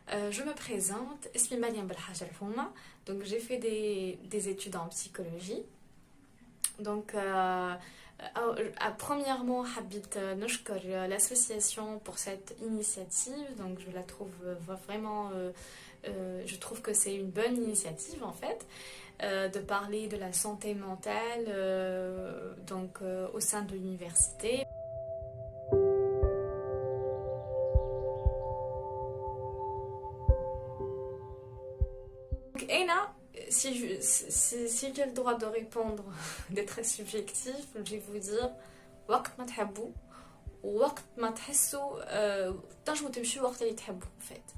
Je me présente, اسمي مريم بالحاج الحومة. Donc j'ai fait des études en psychologie. Donc premièrement حبيت نشكر l'association pour cette initiative. Donc je la trouve vraiment je trouve que c'est une bonne initiative en fait, de parler de la santé mentale au sein de l'université. Donc, Eina, si j'ai le droit de répondre, d'être très subjectif, je vais vous dire وقت ما تحبوا ووقت ما تحسوا تنجموا تمشيو وقت اللي تحبوا en fait.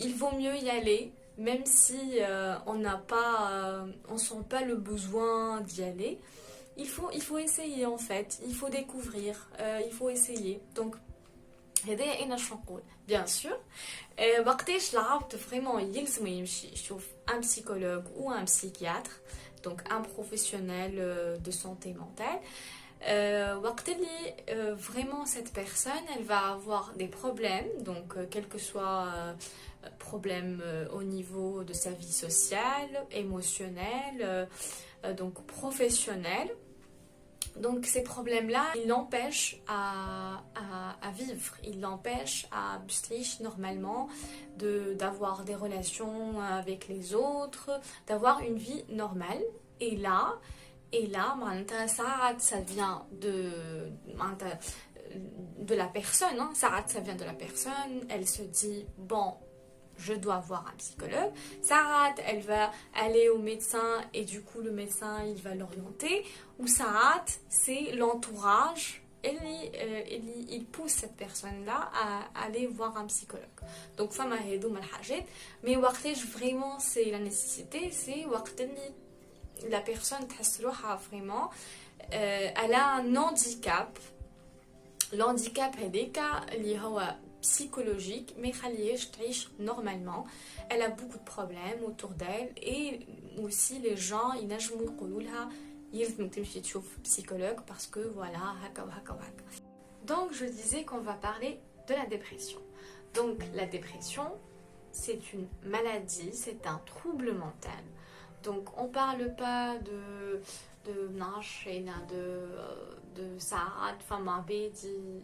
Il vaut mieux y aller même si on sent pas le besoin d'y aller. Il faut essayer en fait, il faut découvrir, il faut essayer. Donc هذايا انا شنو نقول بيان سور وقتاش العبد فريمون يلزم يمشي يشوف un psychologue ou un psychiatre, donc un professionnel de santé mentale. وقت اللي vraiment cette personne elle va avoir des problèmes, donc quel que soit problème au niveau de sa vie sociale, émotionnelle, donc professionnelle. Donc ces problèmes-là, ils l'empêchent à vivre, ils l'empêchent à بستعيش normalement, d'avoir des relations avec les autres, d'avoir une vie normale. Et là, ça vient de la personne, hein. Ça vient de la personne, elle se dit, bon, je dois voir un psychologue. Sarat, elle va aller au médecin et du coup le médecin il va l'orienter. Ou Sarat, c'est l'entourage. Il pousse cette personne-là à aller voir un psychologue. Donc fama hedou malhajet. Mais waqtej vraiment c'est la nécessité, c'est waqteni la personne تحسروها vraiment elle a un handicap. L'handicap هذاك اللي هو psychologique, mais خليهاش تعيش normalement. Elle a beaucoup de problèmes autour d'elle et aussi les gens ينجموا يقولوا لها يلزمك تمشي تشوف psychologue parce que voilà هكا وهكا وهكا. Donc je disais qu'on va parler de la dépression. Donc la dépression, c'est une maladie, c'est un trouble mental. Donc on parle pas de ساعات فما بيدي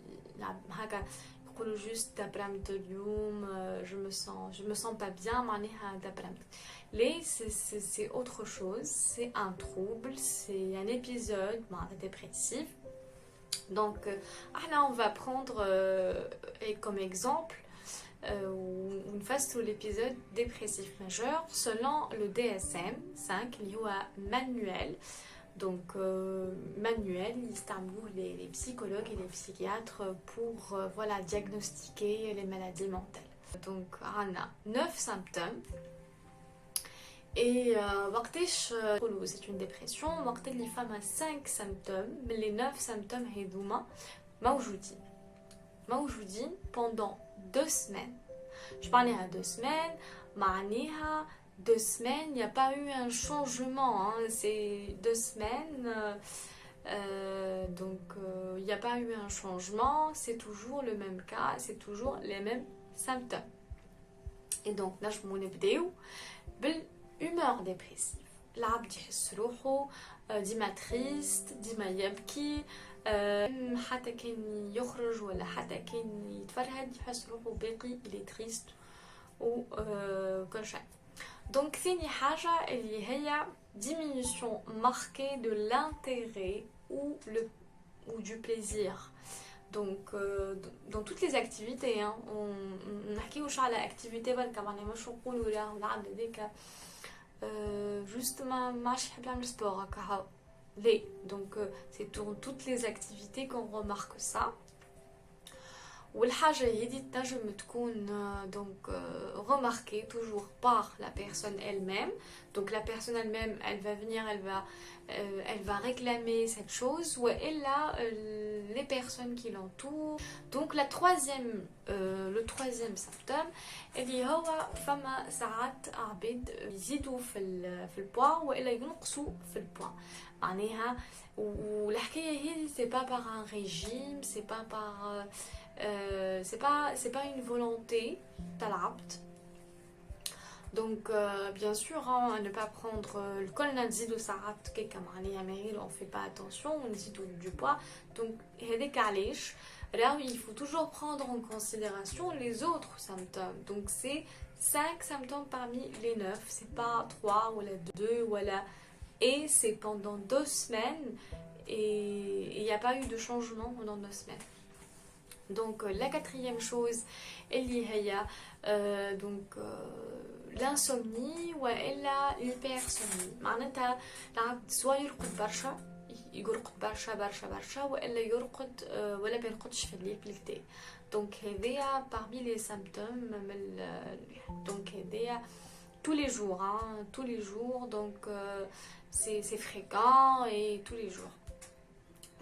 هكا يقولوا juste دبرمت اليوم je me sens pas bien معناها دبرمت. Mais c'est autre chose, c'est un trouble, c'est un épisode dépressif. Donc on va prendre comme exemple une phase sous l'épisode dépressif majeur selon le DSM-5 اللي هو manuel. Donc manuel, ils utilisent les psychologues et les psychiatres pour voilà, diagnostiquer les maladies mentales. Donc on a 9 symptômes. Et c'est une dépression. Les femmes ont 5 symptômes, mais les 9 symptômes موجودين pendant 2 semaines. Je parlais à 2 semaines, معناها 2 semaines, il n'y a pas eu un changement, hein. C'est 2 semaines, donc il n'y a pas eu un changement, c'est toujours le même cas, c'est toujours les mêmes symptômes. Et donc là, je vais نبداو بالhumeur dépressive. العبد يحس روحه ديما تريست، ديما يبكي، حتى كان يخرج ولا حتى كان يتفرهد يحس روحه باقي il est triste وكل شيء. Donc ثاني حاجة اللي هي diminution marquée de l'intérêt ou du plaisir. Donc dans toutes les activités, hein, on نحكيوش على activité برك معناها مش نقولوا لا العبد هذاك juste ما عادش يحب يعمل سبور هكا ليه. Donc c'est dans toutes les activités qu'on remarque ça. والحاجة هذه تنجم تكون donc remarquée toujours par la personne elle-même. Donc la personne elle-même, elle va venir, elle va réclamer cette chose. وإلا les personnes qui l'entourent. Donc le troisième symptôme اللي هو فما ساعات عباد يزيدوا في البوا والا ينقصوا في البوا معناها. والحكايه هذه c'est pas par un régime, c'est pas par c'est pas une volonté تاع العبد. Donc bien sûr hein, ne pas prendre le col نزيدو ساعات كيكا معناها ماهي on fait pas attention on نزيدو du poids. Donc هذاك علاش là il faut toujours prendre en considération les autres symptômes. Donc c'est 5 symptômes parmi les 9, c'est pas 3 ou 2 voilà. Et c'est pendant 2 semaines et il n'y a pas eu de changement pendant 2 semaines. Donc la quatrième chose اللي هي donc l'insomnie والا l'hypersomnie معناتها العبد سواء يرقد برشا يرقد برشا والا يرقد ولا بيرقدش في الليل بالكدا. دونك هذايا parmi les symptômes donc هذايا tous les jours hein, tous les jours donc c'est fréquent et tous les jours.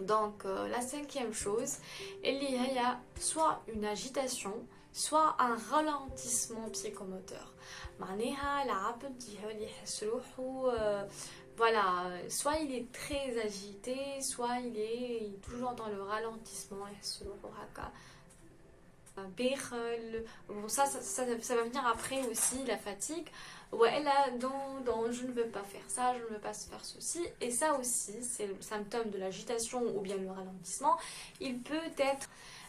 Donc la cinquième chose اللي هي soit une agitation soit un ralentissement psychomoteur. معناها العبد يحس روحو voilà, soit il est très agité, soit il est toujours dans le ralentissement. Bon, ça va venir après aussi, la fatigue. Ouais, là, dans je ne veux pas faire ça, je ne veux pas faire ceci. Et ça aussi, c'est le symptôme de l'agitation ou bien le ralentissement. Il peut être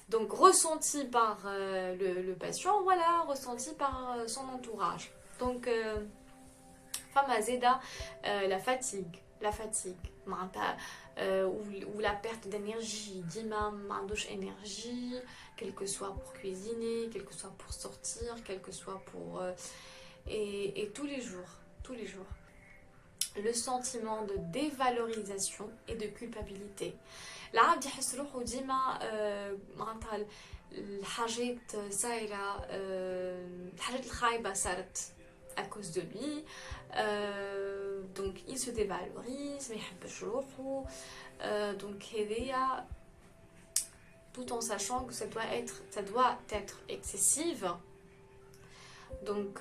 donc ressenti par le patient, voilà, ressenti par son entourage. Donc, فما زيدا la fatigue معناتها ou la perte d'énergie ديما ما عندوش énergie quel que soit pour cuisiner, quel que soit pour sortir, quel que soit pour et tous les jours le sentiment de dévalorisation et de culpabilité. العبد يحس روحو ديما معناتها الحاجات صايره الحاجات الخايبه صارت à cause de lui, donc il se dévalorise, mais donc tout en sachant que ça doit être excessive. Donc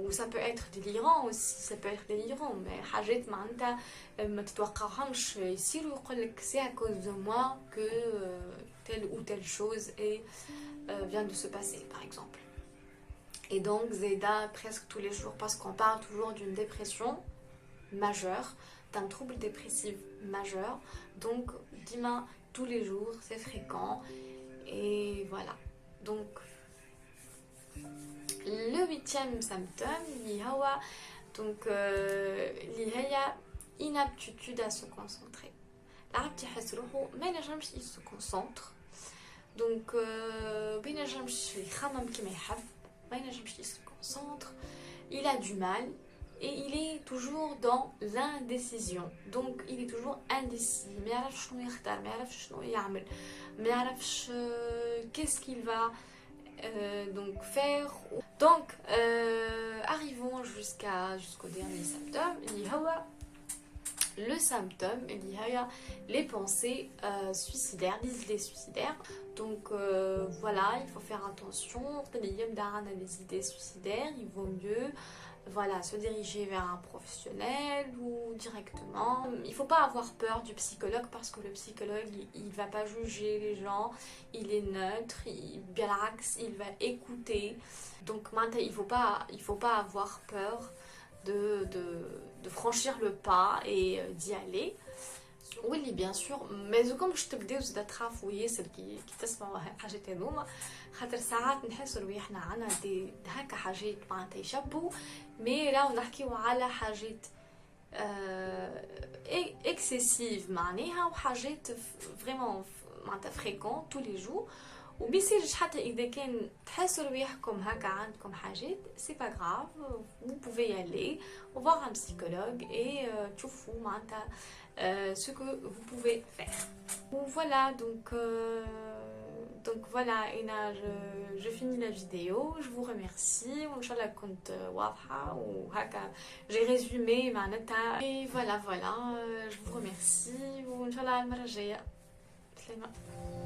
ou ça peut être délirant aussi, mais حاجات معناتها ما تتوقعهمش يصيروا يقول لك c'est à cause de moi que telle ou telle chose vient de se passer par exemple. Et donc Zeda presque tous les jours parce qu'on parle toujours d'une dépression majeure, d'un trouble dépressif majeur. Donc dima tous les jours c'est fréquent et voilà. Donc le 8e symptôme donc inaptitude à se concentrer. العبد يحس روحو ما ينجمش il se concentre. Donc ما ينجمش يخمم كيما يحب. Il se concentre, il a du mal et il est toujours dans l'indécision. Donc il est toujours indécis, ما يعرفش شنو يختار, ما يعرفش شنو يعمل, ما يعرفش qu'est-ce qu'il va donc faire. Donc arrivons jusqu'au dernier symptôme, اللي هو le symptôme اللي هي les pensées suicidaires, les idées suicidaires. Donc voilà, il faut faire attention. Les idées suicidaires, il vaut mieux voilà, se diriger vers un professionnel ou directement. Il ne faut pas avoir peur du psychologue parce que le psychologue, il ne va pas juger les gens, il est neutre, il va écouter. Donc maintenant, il faut pas avoir peur de franchir le pas et d'y aller. Oui, bien sûr, mais comme je te dis, vous êtes تخافوا ياسر كي تسمعوا حاجات هذوما خاطر ساعات نحسوا روحنا عنا هكا حاجات معناتها يشبهوا مي راهو نحكيو على حاجات excessive معناها وحاجات فريمون معناتها فريكون tous les jours. وبيصيرش حتى اذا كان تحسوا رواحكم هكا عندكم حاجات c'est pas grave, vous pouvez y aller voir un psychologue et تشوفوا معناتها ce que vous pouvez faire. Voilà, donc voilà, Ina, je finis la vidéo, je vous remercie. Inch'Allah كنت واضحة وهكا j'ai résumé معناتها. Et voilà, je vous remercie. وإن شاء الله المرة الجاية عسلامة.